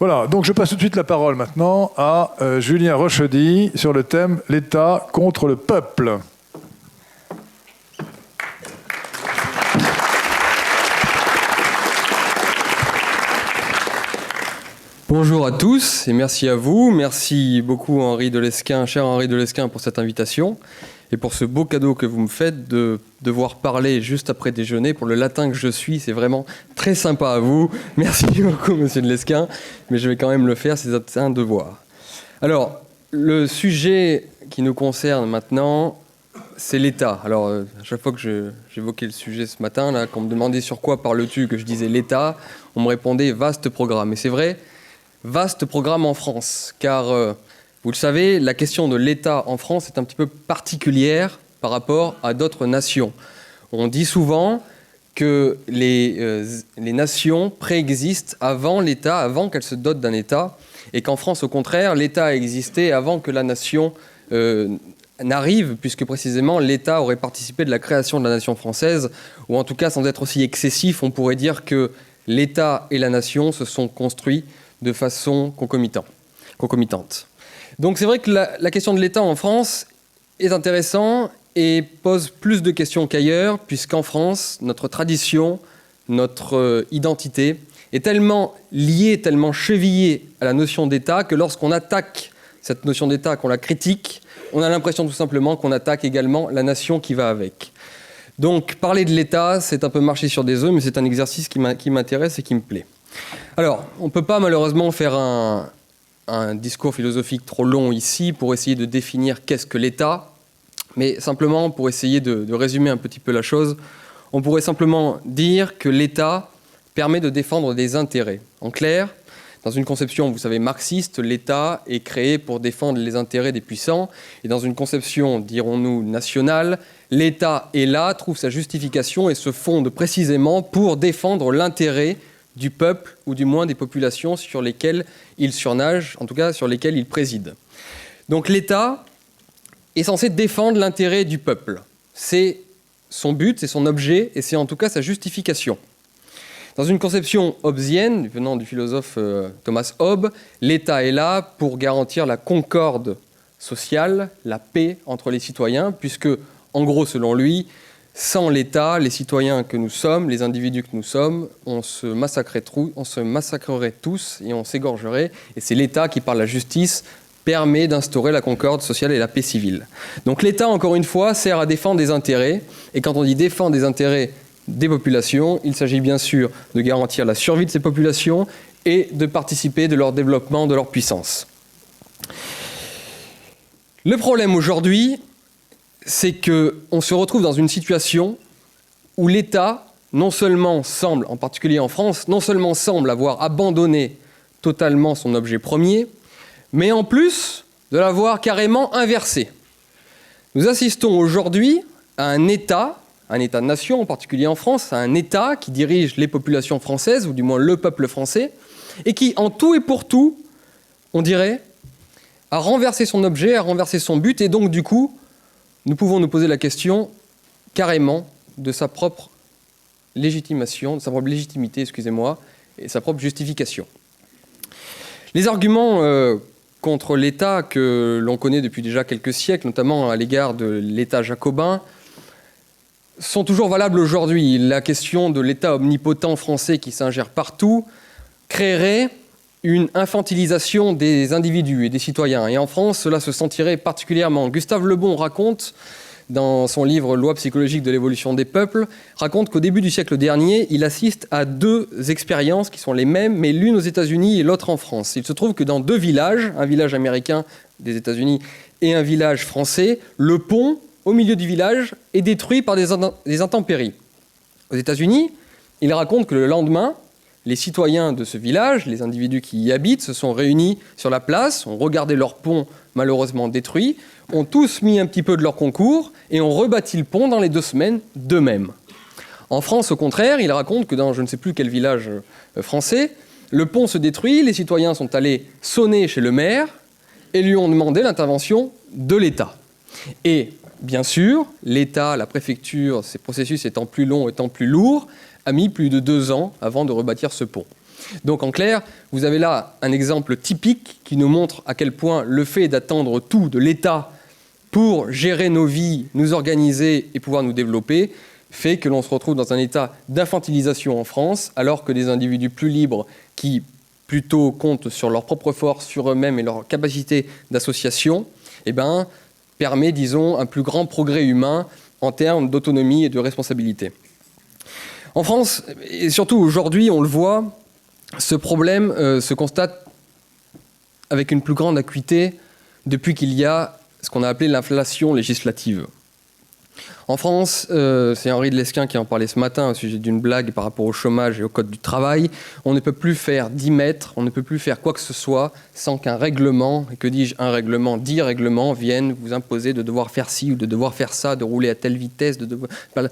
Voilà, donc je passe tout de suite la parole maintenant à Julien Rochedy sur le thème « L'État contre le peuple ». Bonjour à tous et merci à vous. Merci beaucoup Henri de Lesquen, cher Henri de Lesquen, pour cette invitation et pour ce beau cadeau que vous me faites de devoir parler juste après déjeuner pour le latin que je suis. C'est vraiment très sympa à vous. Merci beaucoup, monsieur de Lesquen, mais je vais quand même le faire, c'est un devoir. Alors, le sujet qui nous concerne maintenant, c'est l'État. Alors, à chaque fois que j'évoquais le sujet ce matin, là, quand on me demandait sur quoi parles-tu, que je disais l'État, on me répondait vaste programme. Et c'est vrai, vaste programme en France, car vous le savez, la question de l'État en France est un petit peu particulière par rapport à d'autres nations. On dit souvent que les nations préexistent avant l'État, avant qu'elles se dotent d'un État, et qu'en France, au contraire, l'État a existé avant que la nation n'arrive, puisque précisément l'État aurait participé de la création de la nation française, ou en tout cas, sans être aussi excessif, on pourrait dire que l'État et la nation se sont construits de façon concomitante. Donc c'est vrai que la question de l'État en France est intéressante et pose plus de questions qu'ailleurs, puisqu'en France, notre tradition, notre identité est tellement liée, tellement chevillée à la notion d'État que lorsqu'on attaque cette notion d'État, qu'on la critique, on a l'impression tout simplement qu'on attaque également la nation qui va avec. Donc parler de l'État, c'est un peu marcher sur des œufs, mais c'est un exercice qui m'intéresse et qui me plaît. Alors, on ne peut pas malheureusement faire un discours philosophique trop long ici pour essayer de définir qu'est-ce que l'État, mais simplement pour essayer de résumer un petit peu la chose, on pourrait simplement dire que l'État permet de défendre des intérêts. En clair, dans une conception, vous savez, marxiste, l'État est créé pour défendre les intérêts des puissants, et dans une conception, dirons-nous, nationale, l'État est là, trouve sa justification et se fonde précisément pour défendre l'intérêt du peuple, ou du moins des populations sur lesquelles il surnage, en tout cas sur lesquelles il préside. Donc l'État est censé défendre l'intérêt du peuple. C'est son but, c'est son objet, et c'est en tout cas sa justification. Dans une conception hobbesienne, venant du philosophe Thomas Hobbes, l'État est là pour garantir la concorde sociale, la paix entre les citoyens, puisque, en gros, selon lui, sans l'État, les citoyens que nous sommes, les individus que nous sommes, on se massacrerait tous et on s'égorgerait. Et c'est l'État qui, par la justice, permet d'instaurer la concorde sociale et la paix civile. Donc l'État, encore une fois, sert à défendre des intérêts. Et quand on dit défendre des intérêts des populations, il s'agit bien sûr de garantir la survie de ces populations et de participer de leur développement, de leur puissance. Le problème aujourd'hui, c'est qu'on se retrouve dans une situation où l'État, non seulement semble, en particulier en France, non seulement semble avoir abandonné totalement son objet premier, mais en plus de l'avoir carrément inversé. Nous assistons aujourd'hui à un État-nation, en particulier en France, à un État qui dirige les populations françaises, ou du moins le peuple français, et qui, en tout et pour tout, on dirait, a renversé son objet, a renversé son but, et donc du coup, nous pouvons nous poser la question carrément de sa propre légitimation, de sa propre légitimité, et sa propre justification. Les arguments contre l'État que l'on connaît depuis déjà quelques siècles, notamment à l'égard de l'État jacobin, sont toujours valables aujourd'hui. La question de l'État omnipotent français qui s'ingère partout créerait une infantilisation des individus et des citoyens. Et en France, cela se sentirait particulièrement. Gustave Le Bon raconte, dans son livre « Loi psychologique de l'évolution des peuples », raconte qu'au début du siècle dernier, il assiste à deux expériences qui sont les mêmes, mais l'une aux États-Unis et l'autre en France. Il se trouve que dans deux villages, un village américain des États-Unis et un village français, le pont, au milieu du village, est détruit par des intempéries. Aux États-Unis, il raconte que le lendemain, les citoyens de ce village, les individus qui y habitent, se sont réunis sur la place, ont regardé leur pont malheureusement détruit, ont tous mis un petit peu de leur concours et ont rebâti le pont dans les 2 semaines d'eux-mêmes. En France, au contraire, il raconte que dans je ne sais plus quel village français, le pont se détruit, les citoyens sont allés sonner chez le maire et lui ont demandé l'intervention de l'État. Et bien sûr, l'État, la préfecture, ces processus étant plus longs, étant plus lourds, a mis plus de 2 ans avant de rebâtir ce pont. Donc en clair, vous avez là un exemple typique qui nous montre à quel point le fait d'attendre tout de l'État pour gérer nos vies, nous organiser et pouvoir nous développer, fait que l'on se retrouve dans un état d'infantilisation en France, alors que des individus plus libres qui plutôt comptent sur leur propre force, sur eux-mêmes et leur capacité d'association, permet, disons, un plus grand progrès humain en termes d'autonomie et de responsabilité. En France, et surtout aujourd'hui, on le voit, ce problème se constate avec une plus grande acuité depuis qu'il y a ce qu'on a appelé l'inflation législative. En France, c'est Henri de Lesquen qui en parlait ce matin au sujet d'une blague par rapport au chômage et au code du travail. On ne peut plus faire 10 mètres, on ne peut plus faire quoi que ce soit sans qu'un règlement, et que dis-je, un règlement, 10 règlements viennent vous imposer de devoir faire ci ou de devoir faire ça, de rouler à telle vitesse,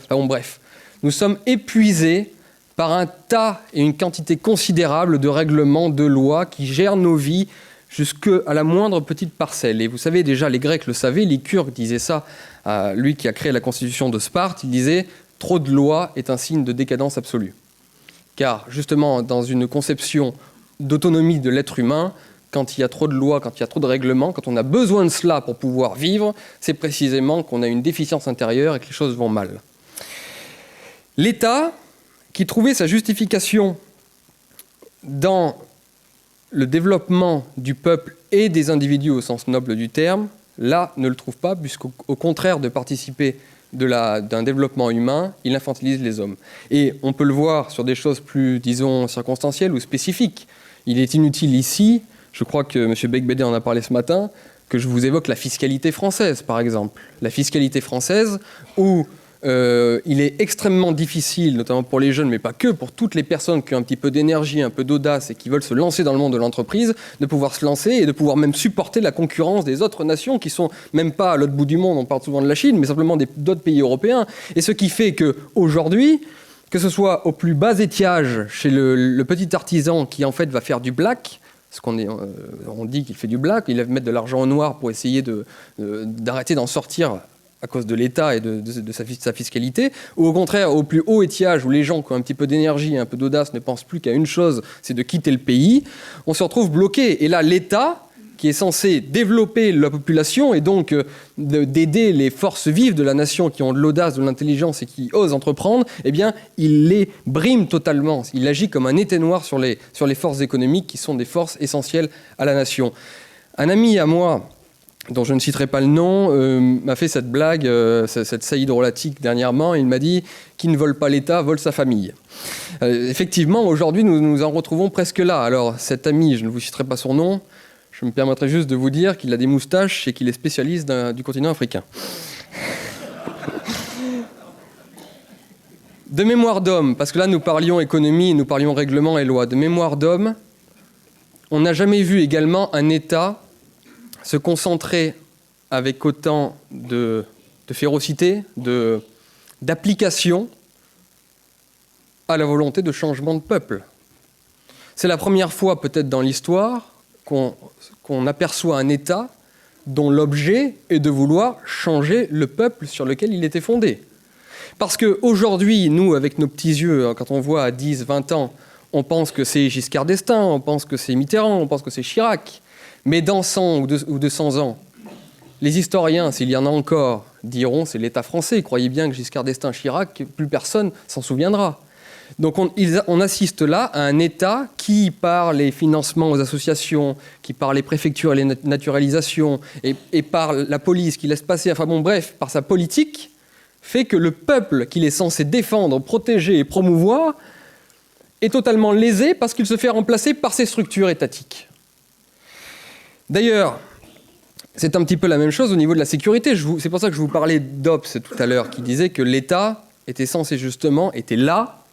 bref. Nous sommes épuisés par un tas et une quantité considérable de règlements, de lois qui gèrent nos vies jusqu'à la moindre petite parcelle. Et vous savez déjà, les Grecs le savaient, Lycurgue disait ça, lui qui a créé la constitution de Sparte, il disait « trop de lois est un signe de décadence absolue ». Car justement, dans une conception d'autonomie de l'être humain, quand il y a trop de lois, quand il y a trop de règlements, quand on a besoin de cela pour pouvoir vivre, c'est précisément qu'on a une déficience intérieure et que les choses vont mal. L'État, qui trouvait sa justification dans le développement du peuple et des individus au sens noble du terme, là, ne le trouve pas, puisqu'au contraire de participer d'un développement humain, il infantilise les hommes. Et on peut le voir sur des choses plus, disons, circonstancielles ou spécifiques. Il est inutile ici, je crois que M. Beigbeder en a parlé ce matin, que je vous évoque la fiscalité française, par exemple. La fiscalité française où il est extrêmement difficile, notamment pour les jeunes, mais pas que, pour toutes les personnes qui ont un petit peu d'énergie, un peu d'audace et qui veulent se lancer dans le monde de l'entreprise, de pouvoir se lancer et de pouvoir même supporter la concurrence des autres nations qui sont même pas à l'autre bout du monde, on parle souvent de la Chine, mais simplement d'autres pays européens. Et ce qui fait qu'aujourd'hui, que ce soit au plus bas étiage, chez le petit artisan qui en fait va faire du black, parce on dit qu'il fait du black, il va mettre de l'argent au noir pour essayer d'arrêter d'en sortir à cause de l'État et de sa fiscalité, ou au contraire, au plus haut étiage, où les gens qui ont un petit peu d'énergie, un peu d'audace, ne pensent plus qu'à une chose, c'est de quitter le pays, on se retrouve bloqué. Et là, l'État, qui est censé développer la population et donc d'aider les forces vives de la nation qui ont de l'audace, de l'intelligence et qui osent entreprendre, eh bien, il les brime totalement. Il agit comme un éteignoir sur les forces économiques qui sont des forces essentielles à la nation. Un ami à moi, dont je ne citerai pas le nom, m'a fait cette blague, cette saillie drôlatique dernièrement. Il m'a dit « Qui ne vole pas l'État, vole sa famille ». Effectivement, aujourd'hui, nous nous en retrouvons presque là. Alors, cet ami, je ne vous citerai pas son nom, je me permettrai juste de vous dire qu'il a des moustaches et qu'il est spécialiste du continent africain. De mémoire d'homme, parce que là, nous parlions économie, nous parlions règlement et loi. De mémoire d'homme, on n'a jamais vu également un État se concentrer avec autant de férocité, d'application à la volonté de changement de peuple. C'est la première fois peut-être dans l'histoire qu'on aperçoit un État dont l'objet est de vouloir changer le peuple sur lequel il était fondé. Parce qu'aujourd'hui, nous, avec nos petits yeux, quand on voit à 10, 20 ans, on pense que c'est Giscard d'Estaing, on pense que c'est Mitterrand, on pense que c'est Chirac. Mais dans 100 ou 200 ans, les historiens, s'il y en a encore, diront c'est l'État français. Croyez bien que Giscard d'Estaing, Chirac, plus personne s'en souviendra. Donc on assiste là à un État qui, par les financements aux associations, qui par les préfectures et les naturalisations, et par la police qui laisse passer, par sa politique, fait que le peuple qu'il est censé défendre, protéger et promouvoir est totalement lésé parce qu'il se fait remplacer par ces structures étatiques. D'ailleurs, c'est un petit peu la même chose au niveau de la sécurité. C'est pour ça que je vous parlais d'Hobbes tout à l'heure, qui disait que l'État était là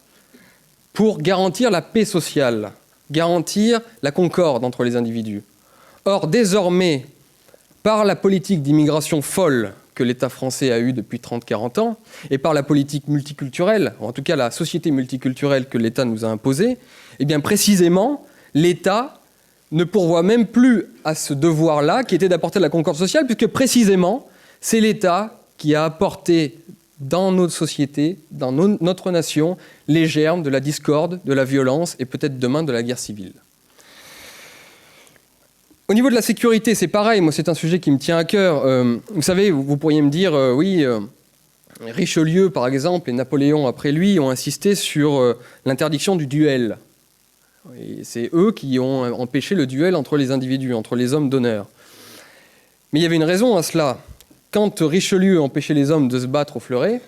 pour garantir la paix sociale, garantir la concorde entre les individus. Or, désormais, par la politique d'immigration folle que l'État français a eue depuis 30-40 ans, et par la politique multiculturelle, ou en tout cas la société multiculturelle que l'État nous a imposée, eh bien précisément, l'État ne pourvoit même plus à ce devoir-là, qui était d'apporter la concorde sociale, puisque précisément, c'est l'État qui a apporté dans notre société, dans notre nation, les germes de la discorde, de la violence et peut-être demain de la guerre civile. Au niveau de la sécurité, c'est pareil. Moi, c'est un sujet qui me tient à cœur. Vous savez, vous pourriez me dire, Richelieu, par exemple, et Napoléon après lui ont insisté sur l'interdiction du duel. Et c'est eux qui ont empêché le duel entre les individus, entre les hommes d'honneur. Mais il y avait une raison à cela. Quand Richelieu empêchait les hommes de se battre au fleuret,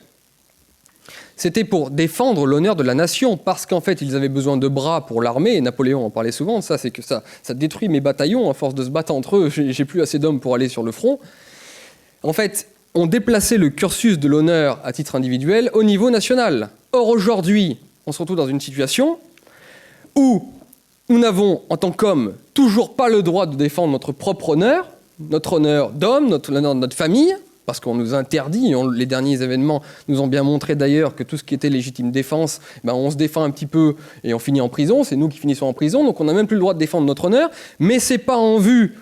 c'était pour défendre l'honneur de la nation, parce qu'en fait, ils avaient besoin de bras pour l'armée, et Napoléon en parlait souvent, c'est que ça détruit mes bataillons, à force de se battre entre eux, j'ai plus assez d'hommes pour aller sur le front. En fait, on déplaçait le cursus de l'honneur à titre individuel au niveau national. Or, aujourd'hui, on se retrouve dans une situation où nous n'avons, en tant qu'hommes, toujours pas le droit de défendre notre propre honneur, notre honneur d'homme, l'honneur de notre famille, parce qu'on nous interdit, les derniers événements nous ont bien montré d'ailleurs que tout ce qui était légitime défense, on se défend un petit peu et on finit en prison, c'est nous qui finissons en prison, donc on n'a même plus le droit de défendre notre honneur, mais c'est pas en vue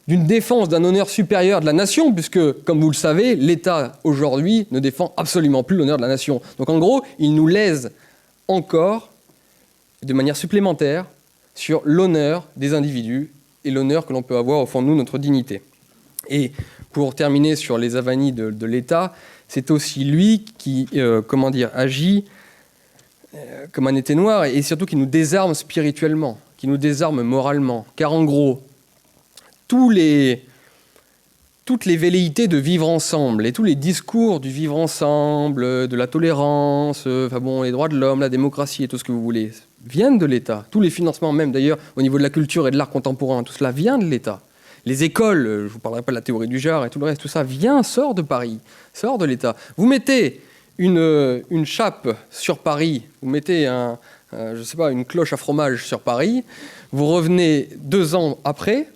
d'une défense d'un honneur supérieur de la nation, puisque, comme vous le savez, l'État aujourd'hui ne défend absolument plus l'honneur de la nation. Donc en gros, il nous lèse encore, de manière supplémentaire, sur l'honneur des individus et l'honneur que l'on peut avoir au fond de nous, notre dignité. Et pour terminer sur les avanies de l'État, c'est aussi lui qui agit comme un été noir et surtout qui nous désarme spirituellement, qui nous désarme moralement. Car en gros, toutes les velléités de vivre ensemble et tous les discours du vivre ensemble, de la tolérance, les droits de l'homme, la démocratie et tout ce que vous voulez, viennent de l'État. Tous les financements même d'ailleurs au niveau de la culture et de l'art contemporain, tout cela vient de l'État. Les écoles, je ne vous parlerai pas de la théorie du genre et tout le reste, tout ça sort de Paris, sort de l'État. Vous mettez une chape sur Paris, vous mettez une cloche à fromage sur Paris, vous revenez 2 ans après,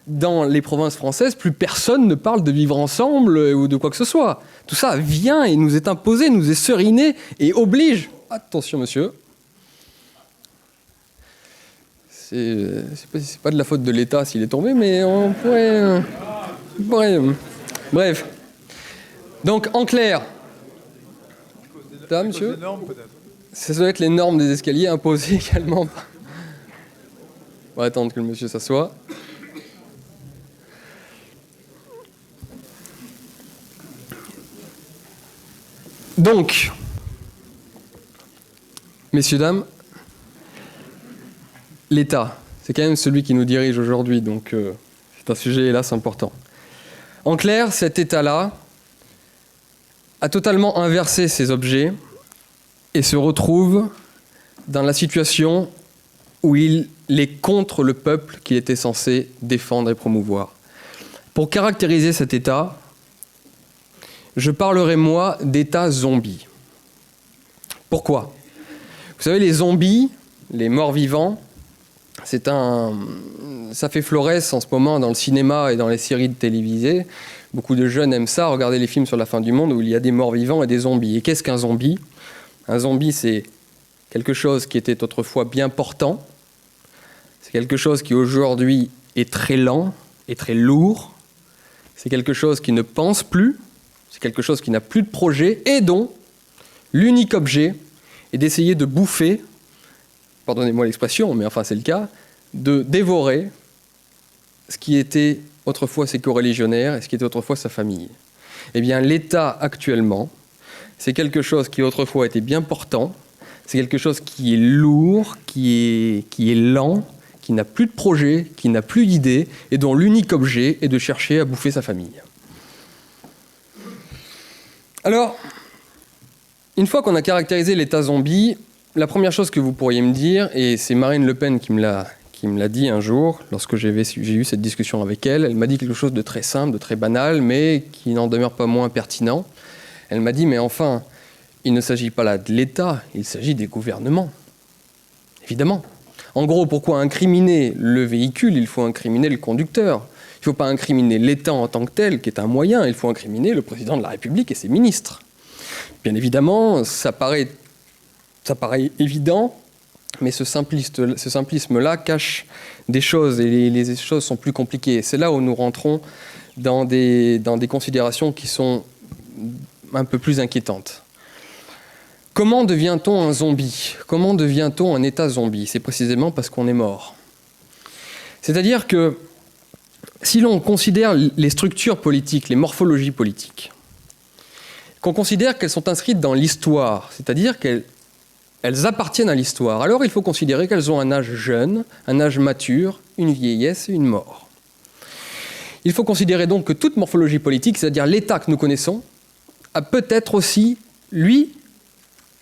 dans les provinces françaises, plus personne ne parle de vivre ensemble ou de quoi que ce soit. Tout ça vient et nous est imposé, nous est seriné et oblige. Attention, monsieur. C'est pas de la faute de l'État s'il est tombé, mais on pourrait... Bref. Donc, en clair... monsieur, ça doit être les normes des escaliers imposées également. On va attendre que le monsieur s'assoie. Donc, messieurs, dames, l'État, c'est quand même celui qui nous dirige aujourd'hui, donc c'est un sujet, hélas, important. En clair, cet État-là a totalement inversé ses objets et se retrouve dans la situation où il est contre le peuple qu'il était censé défendre et promouvoir. Pour caractériser cet État, je parlerai, moi, d'État zombie. Pourquoi ? Vous savez, les zombies, les morts-vivants, ça fait florès en ce moment dans le cinéma et dans les séries télévisées. Beaucoup de jeunes aiment ça, regarder les films sur la fin du monde où il y a des morts-vivants et des zombies. Et qu'est-ce qu'un zombie ? Un zombie, c'est quelque chose qui était autrefois bien portant. C'est quelque chose qui aujourd'hui est très lent et très lourd. C'est quelque chose qui ne pense plus. C'est quelque chose qui n'a plus de projet et dont l'unique objet est d'essayer de bouffer, pardonnez-moi l'expression, mais enfin c'est le cas, de dévorer ce qui était autrefois ses coreligionnaires et ce qui était autrefois sa famille. Eh bien, l'État actuellement, c'est quelque chose qui autrefois était bien portant, c'est quelque chose qui est lourd, qui est lent, qui n'a plus de projet, qui n'a plus d'idées et dont l'unique objet est de chercher à bouffer sa famille. Alors, une fois qu'on a caractérisé l'État zombie, la première chose que vous pourriez me dire, et c'est Marine Le Pen qui me l'a dit un jour, lorsque j'ai eu cette discussion avec elle, elle m'a dit quelque chose de très simple, de très banal, mais qui n'en demeure pas moins pertinent. Elle m'a dit, mais enfin, il ne s'agit pas là de l'État, il s'agit des gouvernements. Évidemment. En gros, pourquoi incriminer le véhicule ? Il faut incriminer le conducteur. Il ne faut pas incriminer l'État en tant que tel, qui est un moyen, il faut incriminer le président de la République et ses ministres. Bien évidemment, ça paraît évident, mais ce simplisme-là cache des choses, et les choses sont plus compliquées. C'est là où nous rentrons dans des considérations qui sont un peu plus inquiétante. Comment devient-on un zombie? Comment devient-on un état zombie? C'est précisément parce qu'on est mort. C'est-à-dire que si l'on considère les structures politiques, les morphologies politiques, qu'on considère qu'elles sont inscrites dans l'histoire, c'est-à-dire qu'elles appartiennent à l'histoire, alors il faut considérer qu'elles ont un âge jeune, un âge mature, une vieillesse et une mort. Il faut considérer donc que toute morphologie politique, c'est-à-dire l'état que nous connaissons, a peut-être aussi, lui,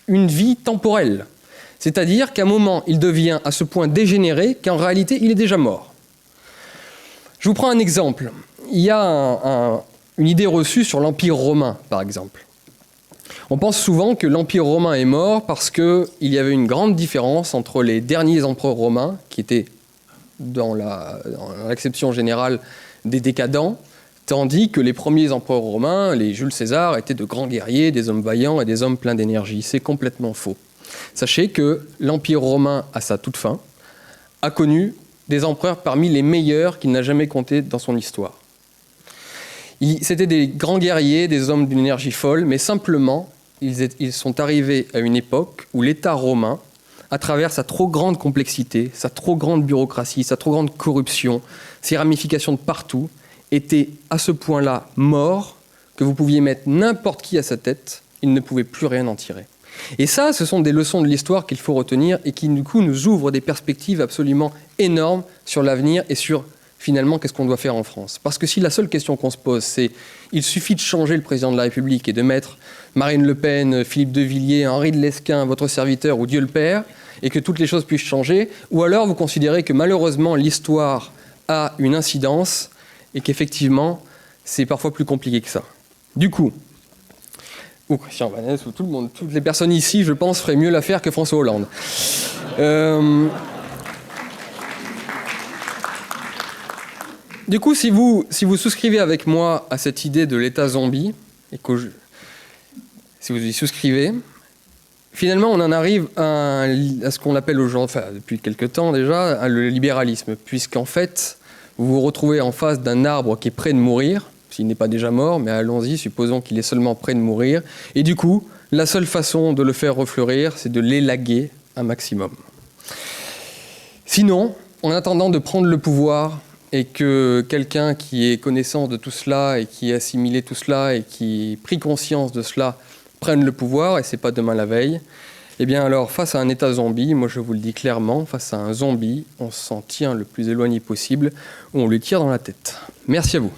une vie temporelle. C'est-à-dire qu'à un moment, il devient à ce point dégénéré qu'en réalité, il est déjà mort. Je vous prends un exemple. Il y a une idée reçue sur l'Empire romain, par exemple. On pense souvent que l'Empire romain est mort parce qu'il y avait une grande différence entre les derniers empereurs romains, qui étaient dans l'acception générale des décadents, tandis que les premiers empereurs romains, les Jules César, étaient de grands guerriers, des hommes vaillants et des hommes pleins d'énergie. C'est complètement faux. Sachez que l'Empire romain, à sa toute fin, a connu des empereurs parmi les meilleurs qu'il n'a jamais compté dans son histoire. C'était des grands guerriers, des hommes d'une énergie folle, mais simplement, ils sont arrivés à une époque où l'État romain, à travers sa trop grande complexité, sa trop grande bureaucratie, sa trop grande corruption, ses ramifications de partout, était à ce point-là mort que vous pouviez mettre n'importe qui à sa tête, il ne pouvait plus rien en tirer. Et ça, ce sont des leçons de l'histoire qu'il faut retenir et qui, du coup, nous ouvrent des perspectives absolument énormes sur l'avenir et sur, finalement, qu'est-ce qu'on doit faire en France. Parce que si la seule question qu'on se pose, c'est il suffit de changer le président de la République et de mettre Marine Le Pen, Philippe de Villiers, Henri de Lesquen, votre serviteur ou Dieu le Père, et que toutes les choses puissent changer, ou alors vous considérez que malheureusement l'histoire a une incidence et qu'effectivement c'est parfois plus compliqué que ça. Du coup, ou Christian Vanès, ou tout le monde, toutes les personnes ici, je pense, feraient mieux l'affaire que François Hollande. Du coup, si vous souscrivez avec moi à cette idée de l'état zombie, et que si vous y souscrivez, finalement, on en arrive à ce qu'on appelle aujourd'hui, enfin depuis quelque temps déjà, le libéralisme, puisqu'en fait, vous vous retrouvez en face d'un arbre qui est près de mourir, s'il n'est pas déjà mort, mais allons-y, supposons qu'il est seulement près de mourir, et du coup, la seule façon de le faire refleurir, c'est de l'élaguer un maximum. Sinon, en attendant de prendre le pouvoir, et que quelqu'un qui ait connaissance de tout cela, et qui ait assimilé tout cela, et qui ait pris conscience de cela, prenne le pouvoir, et c'est pas demain la veille, eh bien alors, face à un état zombie, moi je vous le dis clairement, face à un zombie, on s'en tient le plus éloigné possible, ou on lui tire dans la tête. Merci à vous.